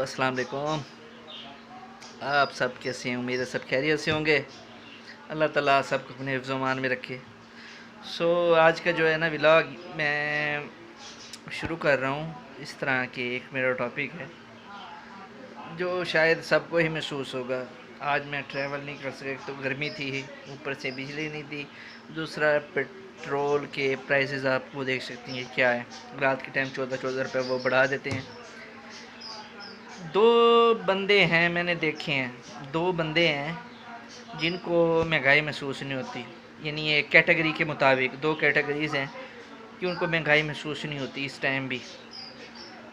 अस्सलाम वालेकुम। आप सब कैसे हैं? उम्मीद है सब खैरियत से होंगे। अल्लाह ताला सबको अपने हिफ्ज़-ओ-मान में रखे। आज का जो है ना व्लॉग मैं शुरू कर रहा हूँ। इस तरह के एक मेरा टॉपिक है जो शायद सबको ही महसूस होगा। आज मैं ट्रैवल नहीं कर सका, तो गर्मी थी, ऊपर से बिजली नहीं थी, दूसरा पेट्रोल के प्राइसेस आप वो देख सकती हैं क्या है। रात के टाइम 14-14 रुपये वो बढ़ा देते हैं। दो बंदे हैं, मैंने देखे हैं, दो बंदे हैं जिनको महंगाई महसूस नहीं होती। यानी ये कैटेगरी के मुताबिक दो कैटेगरीज़ हैं कि उनको महंगाई महसूस नहीं होती इस टाइम भी।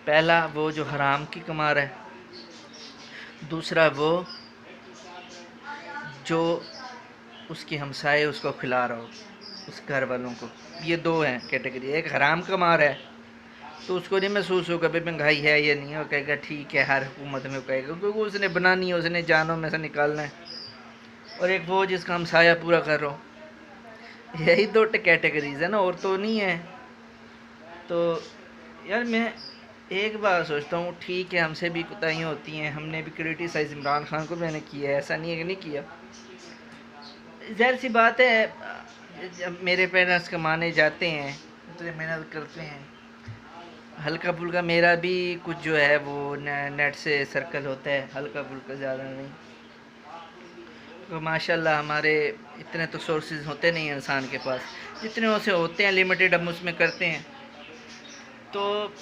पहला वो जो हराम की कमा रहा है, दूसरा वो जो उसके हमसाए उसको खिला रहा हो, उस घर वालों को। ये दो हैं कैटेगरी। एक हराम कमा रहा है तो उसको नहीं महसूस होगा भाई महंगाई है या नहीं, वो कहेगा ठीक है, हर हुकूमत में कहेगा, क्योंकि उसने बनानी है, उसने जानों में से निकालना है। और एक वो जिसका हम साया पूरा कर रहा हूँ। यही दो कैटेगरीज है ना, और तो नहीं है। तो यार मैं एक बार सोचता हूँ, ठीक है हमसे भी कोताहियाँ होती हैं, हमने भी क्रिटिसाइज इमरान खान को मैंने किया है, ऐसा नहीं है कि नहीं किया। ज़ाहिर सी बात है, जब मेरे पेरेंट्स कमाने जाते हैं तो मेहनत करते हैं, हल्का फुल्का मेरा भी कुछ जो है वो नेट से सर्कल होता है, हल्का फुल्का, ज़्यादा नहीं। तो माशाल्लाह हमारे इतने तो सोर्सेज होते नहीं हैं इंसान के पास, जितने उसे होते हैं लिमिटेड हम उसमें करते हैं। तो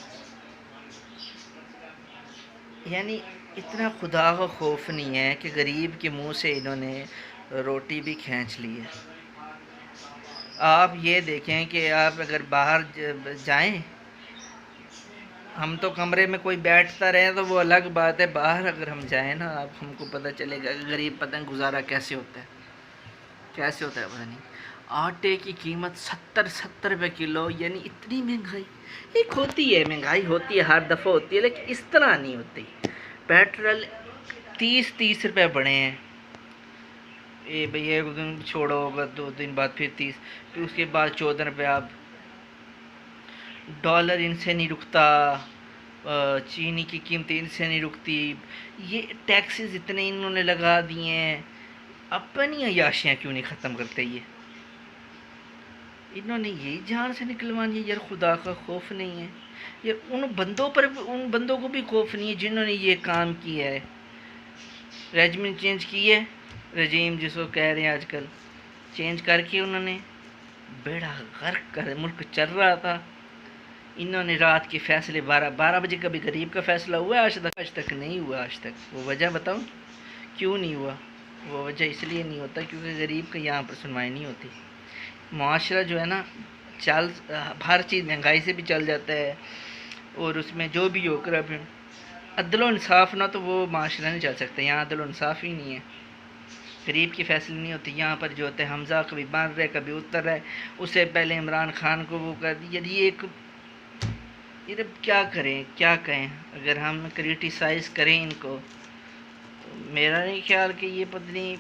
यानी इतना खुदा का खौफ नहीं है कि गरीब के मुंह से इन्होंने रोटी भी खींच ली है। आप ये देखें कि आप अगर बाहर जाएं, हम तो कमरे में कोई बैठता रहे तो वो अलग बात है, बाहर अगर हम जाएं ना, आप हमको पता चलेगा कि गरीब पता नहीं गुजारा कैसे होता है, कैसे होता है पता नहीं। आटे की कीमत 70 रुपये किलो, यानी इतनी महंगाई। एक होती है महंगाई, होती है, हर दफ़ा होती है, लेकिन इस तरह नहीं होती। पेट्रोल 30 रुपये बढ़े हैं। ये भैया एक दिन छोड़ो होगा, 2 दिन बाद फिर 30, फिर उसके बाद 14 रुपये। अब डॉलर इनसे नहीं रुकता, चीनी की कीमतें इनसे नहीं रुकती, ये टैक्सेस इतने इन्होंने लगा दिए हैं। अपनी अयाशियाँ क्यों नहीं ख़त्म करते? ये इन्होंने यही जान से निकलवानी है यार, खुदा का खौफ नहीं है यार। उन बंदों को भी खौफ नहीं है जिन्होंने ये काम किया है। रेजिम चेंज की है, रजीम जिसको कह रहे हैं आजकल, चेंज करके उन्होंने बेड़ा गर्क कर, मुल्क चल रहा था। इन्होंने रात के फैसले 12 बजे, कभी गरीब का फैसला हुआ है आज तक नहीं हुआ। आज तक वो वजह बताऊं क्यों नहीं हुआ? वो वजह इसलिए नहीं होता क्योंकि गरीब का यहाँ पर सुनवाई नहीं होती। मुआशरा जो है ना, हर चीज़ महंगाई से भी चल जाता है, और उसमें जो भी होकर अब अदल इंसाफ ना, तो वो माशरा नहीं चल सकता। यहाँ अदल इंसाफ ही नहीं है, गरीब की फैसले नहीं होती। यहाँ पर जो होता है, हमजा कभी बन रहा है कभी उतर रहा है। उससे पहले इमरान खान को वो कर दिया। यदि एक ये क्या करें, क्या कहें? अगर हम क्रिटिसाइज़ करें इनको, तो मेरा नहीं ख्याल कि ये पत्नी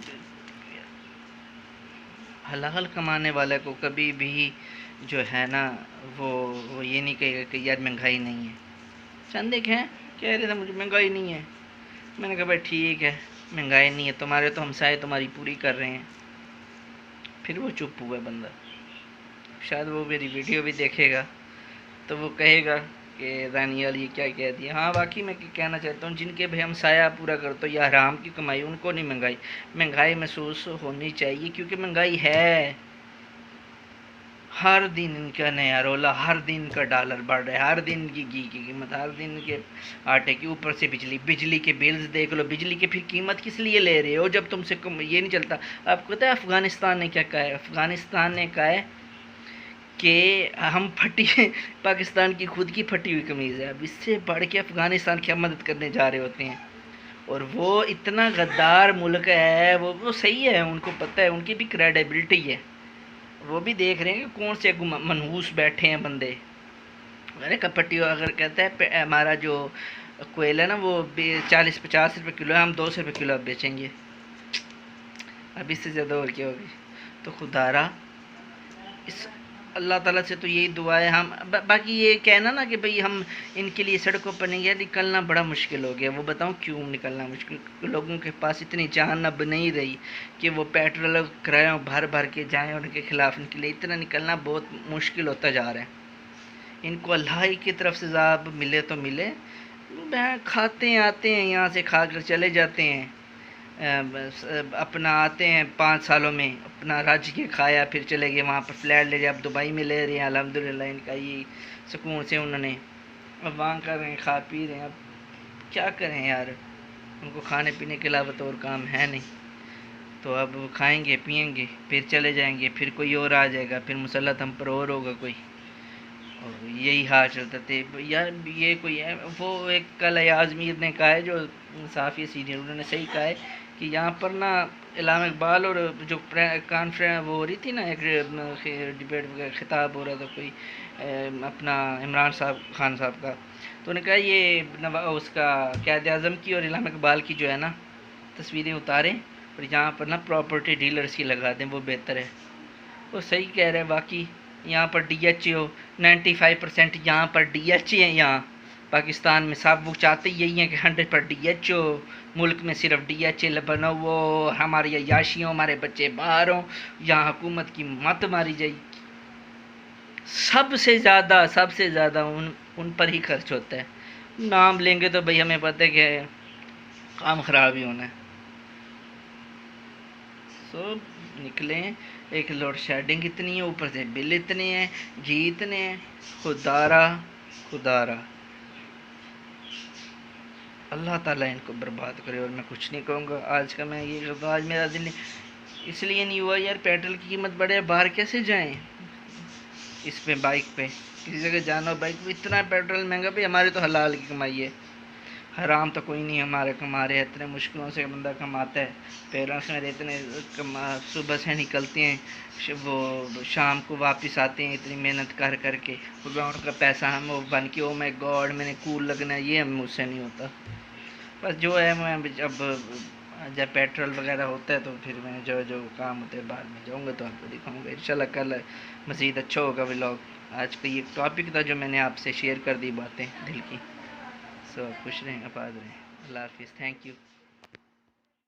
हलाल कमाने वाले को कभी भी जो है ना वो ये नहीं कहेगा कि यार महंगाई नहीं है। चंद एक हैं कह रहे थे मुझे महंगाई नहीं है, मैंने कहा भाई ठीक है महंगाई नहीं है, तुम्हारे तो हमसाए तुम्हारी पूरी कर रहे हैं। फिर वो चुप हुआ बंदा। शायद वो मेरी वीडियो भी देखेगा तो वो कहेगा कि दानियाल ये क्या कह दिया। हाँ बाकी मैं कहना चाहता हूँ, जिनके भाई हम साया पूरा करते हो या हराम की कमाई, उनको नहीं महंगाई महसूस होनी चाहिए, क्योंकि महंगाई है। हर दिन इनका नया रोला, हर दिन का डॉलर बढ़ रहा है, हर दिन की घी की कीमत, हर दिन के आटे के ऊपर से बिजली के बिल्स देख लो। बिजली के फिर कीमत किस लिए ले रहे हो जब तुमसे ये नहीं चलता? आपको पता है अफ़गानिस्तान ने क्या कहा है? अफ़गानिस्तान ने कहा है कि हम पाकिस्तान की खुद की फटी हुई कमीज़ है, अब इससे बढ़ के अफ़गानिस्तान की मदद करने जा रहे होते हैं। और वो इतना गद्दार मुल्क है, वो सही है, उनको पता है, उनकी भी क्रेडिबिलिटी है। वो भी देख रहे हैं कि कौन से मनहूस बैठे हैं बंदे। अरे कपटी अगर कहता है हमारा जो कोयल है ना वो 40-50 रुपये किलो है, हम 200 रुपये किलो अब बेचेंगे। अब इससे ज़्यादा और क्या होगी? तो खुदारा इस अल्लाह ताला से तो यही दुआ है। हम बाकी ये कहना ना कि भाई हम इनके लिए सड़कों पर नहीं गए, निकलना बड़ा मुश्किल हो गया। वो बताऊं क्यों निकलना मुश्किल? लोगों के पास इतनी जान अब नहीं रही कि वो पेट्रोल किराया भर भर के जाएं और उनके खिलाफ निकले। इतना निकलना बहुत मुश्किल होता जा रहा है। इनको अल्लाह ही की तरफ से ज़ाब मिले तो मिले। खाते हैं, आते हैं, यहाँ से खा कर चले जाते हैं। अपना आते हैं 5 सालों में, अपना रज के खाया, फिर चले गए वहाँ पर फ्लैट ले गए। अब दुबई में ले रहे हैं, अल्हम्दुलिल्लाह इनका ये सुकून से उन्होंने अब वहाँ कर रहे हैं, खा पी रहे हैं। अब क्या करें यार, उनको खाने पीने के अलावा तो और काम है नहीं। तो अब खाएंगे पिएंगे, फिर चले जाएंगे, फिर कोई और आ जाएगा, फिर मुसल्लत हम पर और होगा कोई। और यही हाल चलता थे यार। ये कोई है, वो एक कल अयाज मीर ने कहा है, जो साफ़ी सीनियर, उन्होंने सही कहा है कि यहाँ पर ना इल्हाम इकबाल और जो कॉन्फ्रेंस वो हो रही थी ना, एक डिबेट वगैरह खिताब हो रहा था कोई अपना इमरान साहब खान साहब का, तो उन्होंने कहा ये उसका क़ायद आज़म की और इल्हाम इकबाल की जो है ना तस्वीरें उतारें और यहाँ पर ना प्रॉपर्टी डीलर्स की लगा दें, वो बेहतर है। वो सही कह रहे हैं। बाकी यहाँ पर DHO 95% यहाँ पर DHA है। यहाँ पाकिस्तान में सब वो चाहते यही हैं कि 100% DHO, मुल्क में सिर्फ DHA बनो, वो हमारी अय्याशियों, हमारे बच्चे बाहर हों, यहाँ हुकूमत की मत मारी जाएगी। सबसे ज़्यादा उन पर ही खर्च होता है। नाम लेंगे तो भाई हमें पता है कि काम ख़राब ही होना है। सो निकलें, एक लोड शेडिंग इतनी है, ऊपर से बिल इतने हैं, घी इतने हैं, खुदारा अल्लाह ताला इनको बर्बाद करे। और मैं कुछ नहीं कहूँगा। आज का मैं ये कहूँगा, आज मेरा दिन इसलिए नहीं हुआ यार, पेट्रोल की कीमत बढ़े, बाहर कैसे जाएं इस पे, बाइक पे किसी जगह जाना हो, बाइक पे इतना पेट्रोल महंगा। भाई हमारे तो हलाल की कमाई है, हराम तो कोई नहीं हमारे कमा रहे। इतने मुश्किलों से बंदा कमाता है, पेरेंट्स मेरे इतने सुबह से निकलते हैं, वो शाम को वापस आते हैं इतनी मेहनत कर करके, उनका पैसा हम वो बन के ओ माय गॉड मैंने कूल लगना है, ये मुझसे नहीं होता। बस जो है मैं जब पेट्रोल वगैरह होता है तो फिर मैं जो जो काम होते हैं बाद में जाऊँगा तो आपको दिखाऊँगा इंशाल्लाह। कल मज़ीद अच्छा होगा व्लॉग। आज का ये टॉपिक था जो मैंने आपसे शेयर कर दी बातें दिल की। सो खुश रहें, आबाद रहें। अल्लाह हाफिज़, थैंक यू।